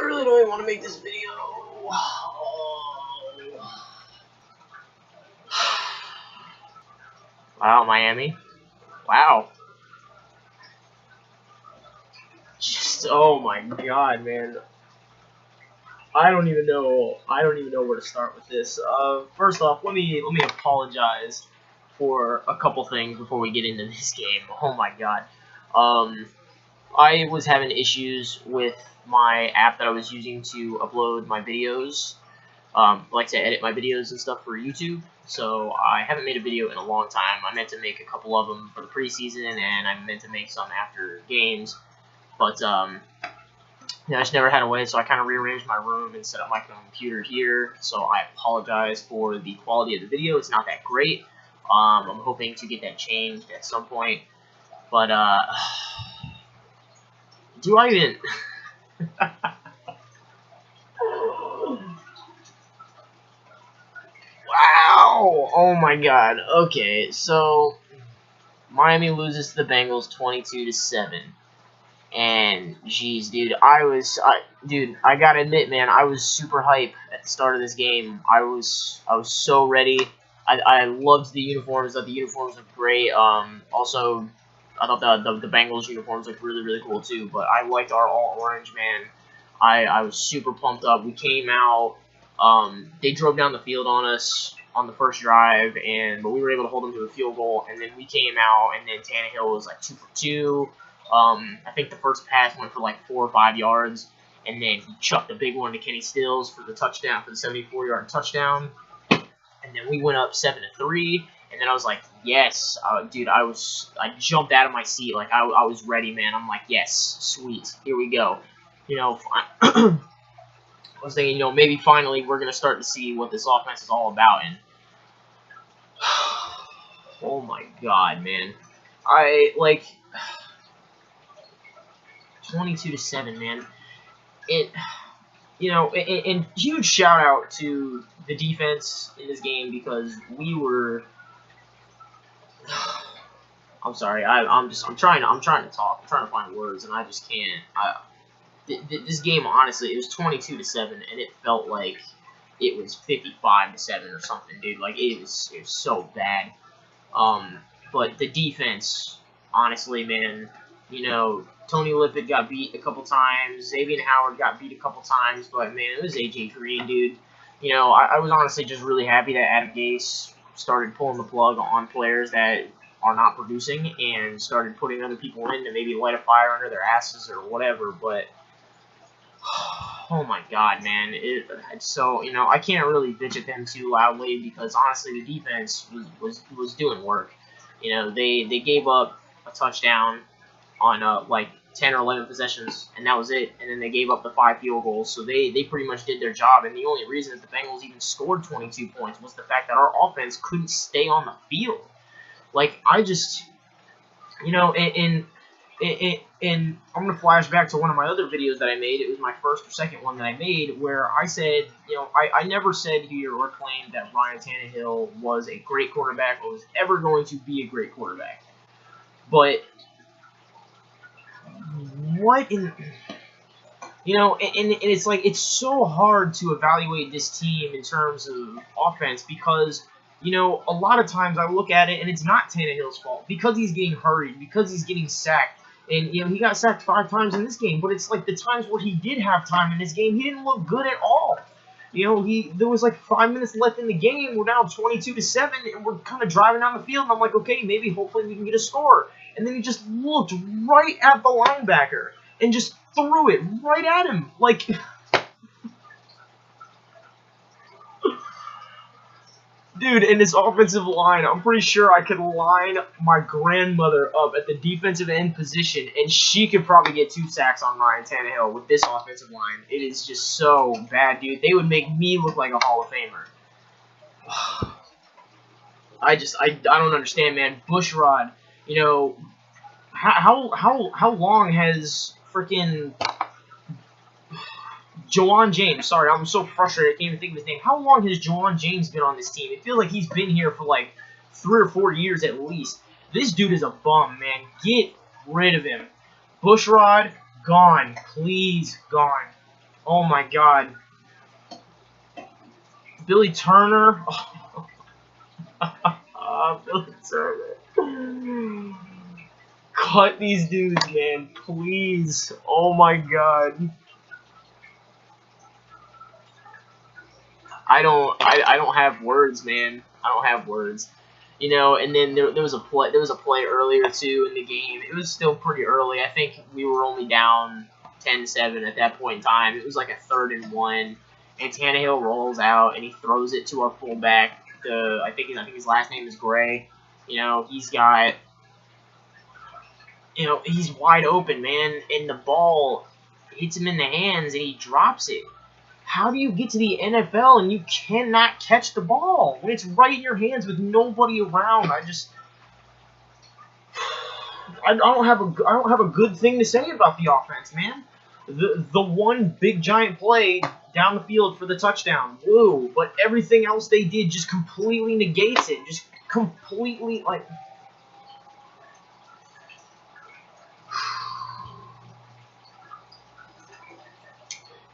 really don't even want to make this video. Wow, Miami. Wow. Just, oh my god, man. I don't even know where to start with this. First off, let me apologize for a couple things before we get into this game. Oh my god. I was having issues with my app that I was using to upload my videos, like to edit my videos and stuff for YouTube. So I haven't made a video in a long time. I meant to make a couple of them for the preseason, and I meant to make some after games, but I just never had a way, so I kind of rearranged my room and set up my computer here. So I apologize for the quality of the video. It's not that great. I'm hoping to get that changed at some point, but do I even? Wow! Oh my god. Okay, so Miami loses to the Bengals 22-7. And geez, dude, I gotta admit, man, I was super hype at the start of this game. I was so ready. I loved the uniforms. I thought the uniforms looked great. Also, I thought the Bengals uniforms looked really cool too. But I liked our all orange, man. I was super pumped up. We came out. They drove down the field on us on the first drive, but we were able to hold them to a field goal. And then we came out, and then Tannehill was like 2 for 2. I think the first pass went for like 4 or 5 yards, and then he chucked a big one to Kenny Stills for the touchdown, for the 74-yard touchdown. And then we went up 7-3, and then I was like, yes, dude, I jumped out of my seat, like I was ready, man. I'm like, yes, sweet, here we go. I was thinking, maybe finally we're gonna start to see what this offense is all about. And oh my god, man, 22-7, man. And huge shout out to the defense in this game, because we were. I'm sorry. I'm trying to talk. I'm trying to find words, and I just can't. This game, honestly, it was 22-7, and it felt like it was 55-7 or something, dude. Like it was so bad. But the defense, honestly, man, Tony Lippett got beat a couple times. Xavier Howard got beat a couple times, but man, it was AJ Green, dude. I was honestly just really happy that Adam Gase started pulling the plug on players that are not producing and started putting other people in to maybe light a fire under their asses or whatever. But oh my god, man, so I can't really bitch at them too loudly, because honestly the defense was doing work. They gave up a touchdown on like 10 or 11 possessions, and that was it. And then they gave up the 5 field goals, so they pretty much did their job. And the only reason that the Bengals even scored 22 points was the fact that our offense couldn't stay on the field. Like, I just, and I'm going to flash back to one of my other videos that I made. It was my first or second one that I made, where I said, I never said here or claimed that Ryan Tannehill was a great quarterback or was ever going to be a great quarterback. But what in, and it's like, it's so hard to evaluate this team in terms of offense, because, a lot of times I look at it and it's not Tannehill's fault, because he's getting hurried, because he's getting sacked. And, he got sacked 5 times in this game, but it's like the times where he did have time in this game, he didn't look good at all. There was like 5 minutes left in the game. We're now 22-7, and we're kind of driving down the field, and I'm like, okay, maybe, hopefully we can get a score. And then he just looked right at the linebacker and just threw it right at him. Like, dude, in this offensive line, I'm pretty sure I could line my grandmother up at the defensive end position, and she could probably get 2 sacks on Ryan Tannehill with this offensive line. It is just so bad, dude. They would make me look like a Hall of Famer. I don't understand, man. Bushrod, how long has freaking Jawan James, sorry, I'm so frustrated, I can't even think of his name. How long has Jawan James been on this team? It feels like he's been here for like 3 or 4 years at least. This dude is a bum, man. Get rid of him. Bushrod, gone. Please, gone. Oh my God. Billy Turner. Billy Turner. Cut these dudes, man, please. Oh my God. I don't have words, man. I don't have words. You know, and then there was a play earlier too in the game. It was still pretty early. I think we were only down 10-7 at that point in time. It was like a 3rd and 1, and Tannehill rolls out and he throws it to our fullback. I think his last name is Gray. You know, he's got, you know, he's wide open, man, and the ball hits him in the hands and he drops it. How do you get to the NFL and you cannot catch the ball when it's right in your hands with nobody around? I don't have a good thing to say about the offense, man. The one big giant play down the field for the touchdown, woo! But everything else they did just completely negates it. Just completely, like.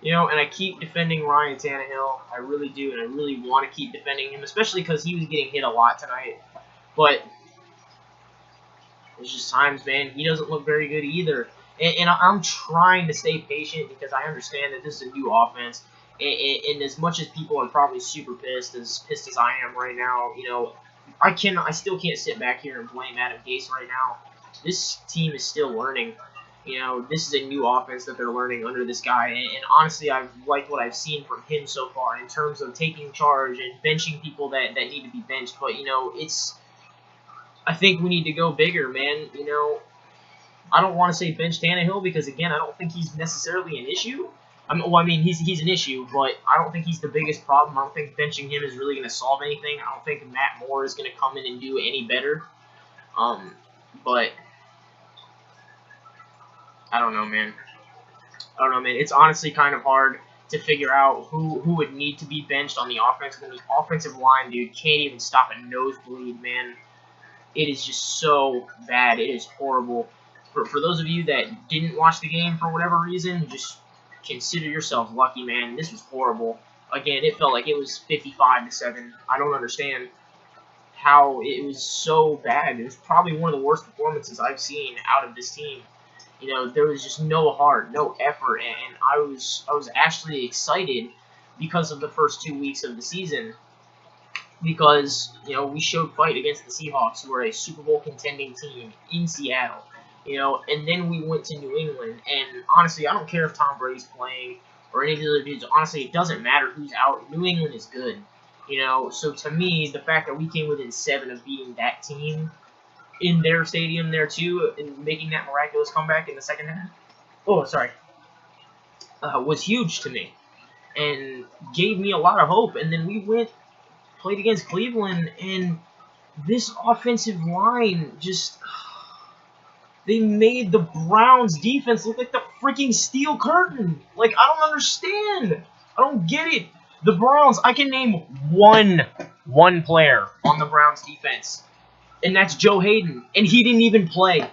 You know, and I keep defending Ryan Tannehill. I really do, and I really want to keep defending him, especially because he was getting hit a lot tonight. But there's just times, man, he doesn't look very good either. And I'm trying to stay patient because I understand that this is a new offense. And as much as people are probably super pissed as I am right now, you know, I still can't sit back here and blame Adam Gase right now. This team is still learning. You know, this is a new offense that they're learning under this guy, and honestly, I've liked what I've seen from him so far in terms of taking charge and benching people that need to be benched. But, you know, I think we need to go bigger, man. You know, I don't want to say bench Tannehill because, again, I don't think he's necessarily an issue. I mean, he's an issue, but I don't think he's the biggest problem. I don't think benching him is really going to solve anything. I don't think Matt Moore is going to come in and do any better. But I don't know, man. It's honestly kind of hard to figure out who would need to be benched on the offense when the offensive line, dude, can't even stop a nosebleed, man. It is just so bad. It is horrible. For those of you that didn't watch the game for whatever reason, just consider yourself lucky, man. This was horrible. Again, it felt like it was 55-7. I don't understand how it was so bad. It was probably one of the worst performances I've seen out of this team. You know, there was just no heart, no effort, and I was actually excited because of the first 2 weeks of the season. Because, you know, we showed fight against the Seahawks, who are a Super Bowl contending team in Seattle. You know, and then we went to New England, and honestly, I don't care if Tom Brady's playing or any of the other dudes. Honestly, it doesn't matter who's out. New England is good. You know, so to me, the fact that we came within 7 of beating that team in their stadium there too, and making that miraculous comeback in the second half, was huge to me, and gave me a lot of hope. And then we played against Cleveland, and this offensive line just, they made the Browns defense look like the freaking steel curtain. Like, I don't understand. I don't get it. The Browns, I can name one player on the Browns defense, and that's Joe Hayden, and he didn't even play.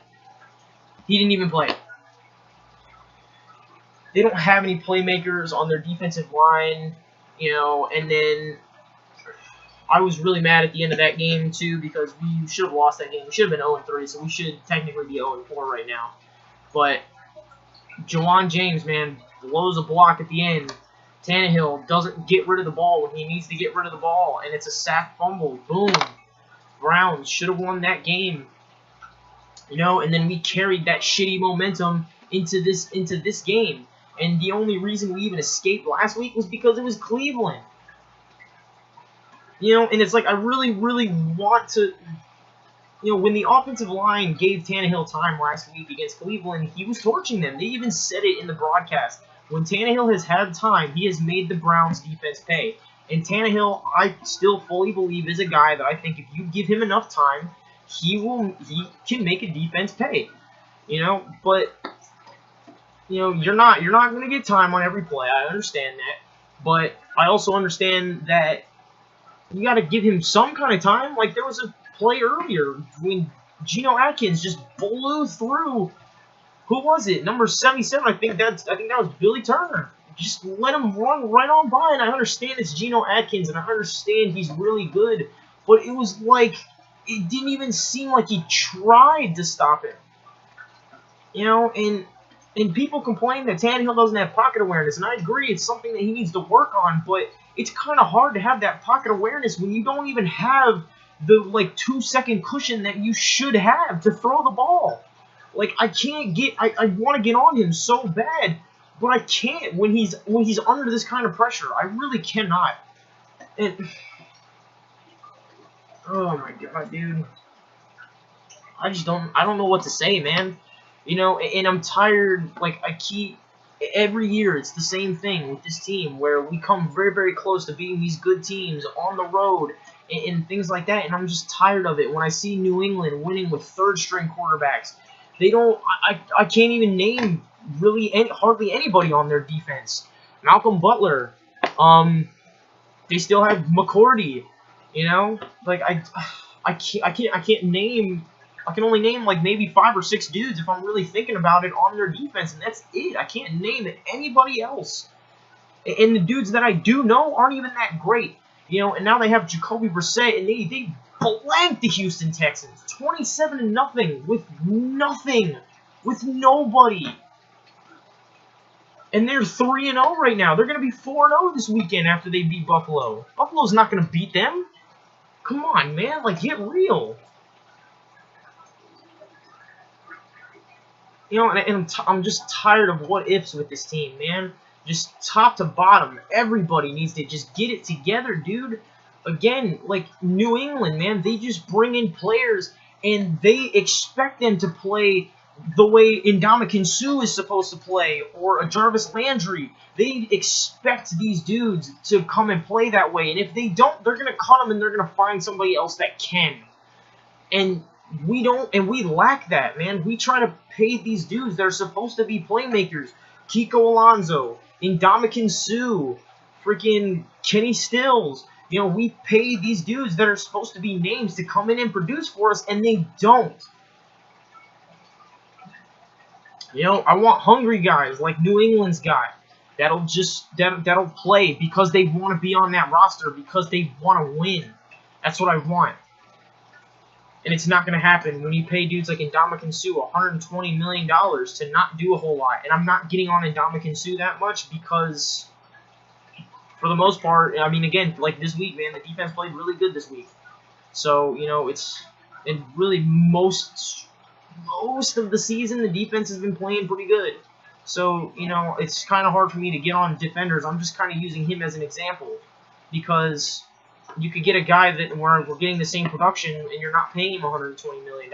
They don't have any playmakers on their defensive line, you know, and then I was really mad at the end of that game, too, because we should have lost that game. We should have been 0-3, so we should technically be 0-4 right now. But Jawan James, man, blows a block at the end. Tannehill doesn't get rid of the ball when he needs to get rid of the ball, and it's a sack fumble. Boom. Browns should have won that game. You know, and then we carried that shitty momentum into this game. And the only reason we even escaped last week was because it was Cleveland. You know, and it's like, I really, really want to, you know, when the offensive line gave Tannehill time last week against Cleveland, he was torching them. They even said it in the broadcast. When Tannehill has had time, he has made the Browns defense pay. And Tannehill, I still fully believe, is a guy that I think if you give him enough time, he can make a defense pay. You know, but you know, you're not going to get time on every play. I understand that, but I also understand that you got to give him some kind of time. Like, there was a play earlier when Geno Atkins just blew through. Who was it? Number 77. I think that was Billy Turner. just let him run right on by. And I understand it's Geno Atkins, and I understand he's really good, but it was like it didn't even seem like he tried to stop him. You know, and people complain that Tannehill doesn't have pocket awareness, and I agree, it's something that he needs to work on, but it's kind of hard to have that pocket awareness when you don't even have the, like, 2-second cushion that you should have to throw the ball. Like, I can't get, I want to get on him so bad, but I can't when he's under this kind of pressure. I really cannot. And, oh my god, dude. I don't know what to say, man. You know, and I'm tired, like, every year it's the same thing with this team, where we come very, very close to beating these good teams on the road and things like that, and I'm just tired of it. When I see New England winning with third-string quarterbacks, I can't even name really hardly anybody on their defense. Malcolm Butler, they still have McCourty, you know, like, I can't name. I can only name like maybe 5 or 6 dudes if I'm really thinking about it on their defense, and that's it. I can't name anybody else. And the dudes that I do know aren't even that great. You know, and now they have Jacoby Brissett, and they blanked the Houston Texans. 27-0 with nothing. With nobody. And they're 3-0 right now. They're going to be 4-0 this weekend after they beat Buffalo. Buffalo's not going to beat them. Come on, man. Like, get real. You know, and I'm just tired of what-ifs with this team, man. Just top to bottom, everybody needs to just get it together, dude. Again, like New England, man, they just bring in players, and they expect them to play the way Ndamukong Suh is supposed to play, or a Jarvis Landry. They expect these dudes to come and play that way, and if they don't, they're going to cut them, and they're going to find somebody else that can. And we don't, and we lack that, man. We try to pay these dudes that are supposed to be playmakers. Kiko Alonso, Ndamukong Suh, freaking Kenny Stills. You know, we pay these dudes that are supposed to be names to come in and produce for us, and they don't. You know, I want hungry guys like New England's guy that'll play because they want to be on that roster, because they want to win. That's what I want. And it's not going to happen when you pay dudes like Ndamukong Suh $120 million to not do a whole lot. And I'm not getting on Ndamukong Suh that much because, for the most part, I mean, again, like this week, man, the defense played really good this week. So, you know, and really most of the season, the defense has been playing pretty good. So, you know, it's kind of hard for me to get on defenders. I'm just kind of using him as an example because you could get a guy that where we're getting the same production and you're not paying him $120 million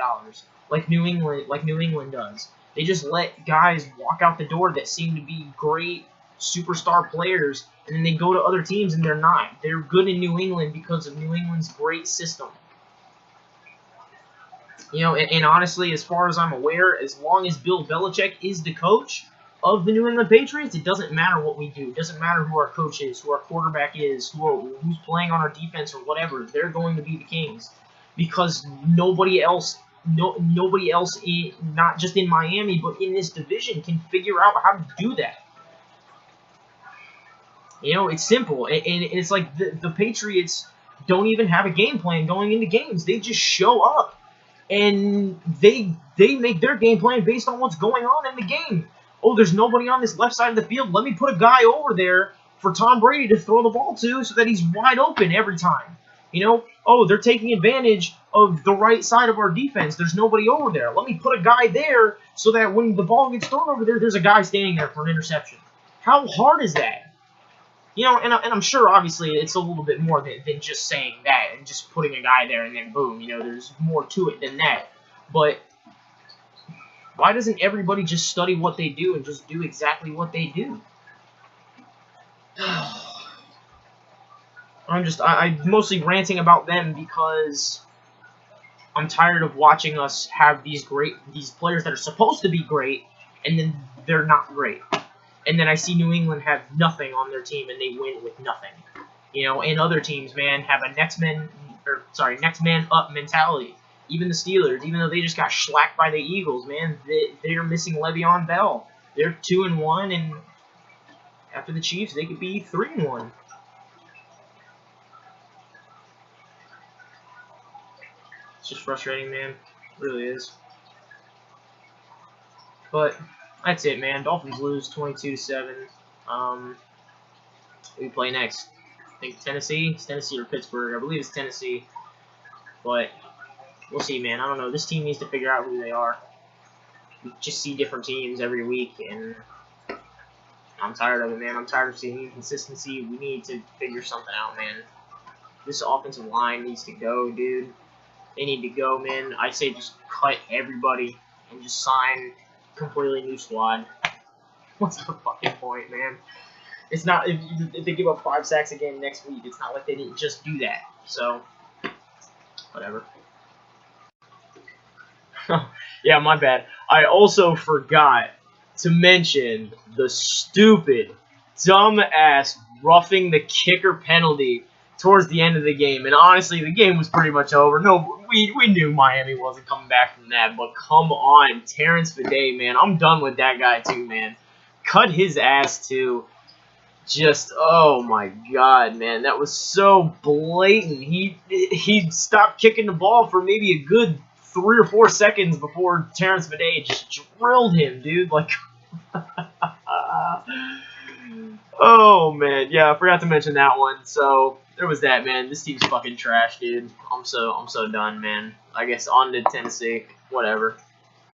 like New England does. They just let guys walk out the door that seem to be great superstar players, and then they go to other teams and they're not. They're good in New England because of New England's great system. You know, and honestly, as far as I'm aware, as long as Bill Belichick is the coach of the New England Patriots, it doesn't matter what we do. It doesn't matter who our coach is, who our quarterback is, who's playing on our defense or whatever. They're going to be the Kings because nobody else, not just in Miami, but in this division, can figure out how to do that. You know, it's simple, and it's like the Patriots don't even have a game plan going into games. They just show up. And they make their game plan based on what's going on in the game. Oh, there's nobody on this left side of the field. Let me put a guy over there for Tom Brady to throw the ball to so that he's wide open every time. You know, oh, they're taking advantage of the right side of our defense. There's nobody over there. Let me put a guy there so that when the ball gets thrown over there, there's a guy standing there for an interception. How hard is that? You know, and I'm sure, obviously, it's a little bit more than just saying that and just putting a guy there and then boom. You know, there's more to it than that. But why doesn't everybody just study what they do and just do exactly what they do? I'm mostly ranting about them because I'm tired of watching us have these players that are supposed to be great, and then they're not great. And then I see New England have nothing on their team, and they win with nothing. You know, and other teams, man, have a next man up mentality. Even the Steelers, even though they just got shellacked by the Eagles, man, they're missing Le'Veon Bell. They're 2-1, and After the Chiefs, they could be 3-1. It's just frustrating, man. It really is. But that's it, man. Dolphins lose 22-7. We play next. I think Tennessee. It's Tennessee or Pittsburgh. I believe it's Tennessee. But we'll see, man. I don't know. This team needs to figure out who they are. We just see different teams every week, and I'm tired of it, man. I'm tired of seeing inconsistency. We need to figure something out, man. This offensive line needs to go, dude. They need to go, man. I say just cut everybody and just sign a completely new squad. What's the fucking point, man? It's not if they give up 5 sacks again next week. It's not like they didn't just do that. So, whatever. Yeah, my bad. I also forgot to mention the stupid, dumb-ass roughing the kicker penalty towards the end of the game. And honestly, the game was pretty much over. No, we knew Miami wasn't coming back from that. But come on, Terrence Fede, man. I'm done with that guy too, man. Cut his ass too. Just, oh my god, man. That was so blatant. He stopped kicking the ball for maybe a good 3 or 4 seconds before Terrence Fede just drilled him, dude. Like, oh man, yeah, I forgot to mention that one. So there was that, man. This team's fucking trash, dude. I'm so done, man. I guess on to Tennessee. Whatever.